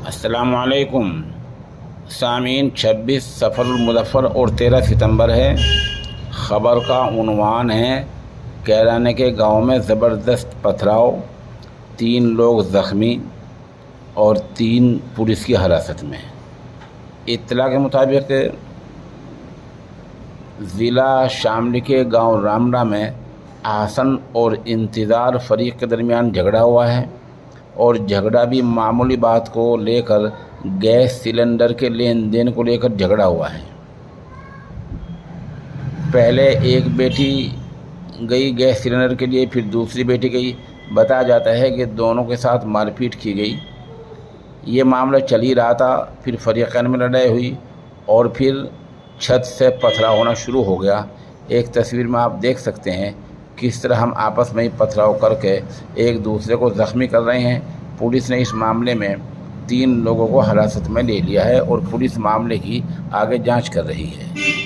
السلام علیکم سامعین، 26 سفر المظفر اور 13 ستمبر ہے۔ خبر کا عنوان ہے کیرانے کے گاؤں میں زبردست پتھراؤ، 3 لوگ زخمی اور 3 پولیس کی حراست میں۔ اطلاع کے مطابق ضلع شاملی کے گاؤں رامڑہ میں احسن اور انتظار فریق کے درمیان جھگڑا ہوا ہے، اور جھگڑا بھی معمولی بات کو لے کر گیس سلنڈر کے لین دین کو لے کر جھگڑا ہوا ہے۔ پہلے ایک بیٹی گئی گیس سلنڈر کے لیے، پھر دوسری بیٹی گئی۔ بتایا جاتا ہے کہ دونوں کے ساتھ مار پیٹ کی گئی۔ یہ معاملہ چل ہی رہا تھا، پھر فریقین میں لڑائی ہوئی اور پھر چھت سے پتھراؤ ہونا شروع ہو گیا۔ ایک تصویر میں آپ دیکھ سکتے ہیں کس طرح ہم آپس میں ہی پتھراؤ کر کے ایک دوسرے کو زخمی کر رہے ہیں۔ پولیس نے اس معاملے میں 3 لوگوں کو حراست میں لے لیا ہے اور پولیس معاملے کی آگے جانچ کر رہی ہے۔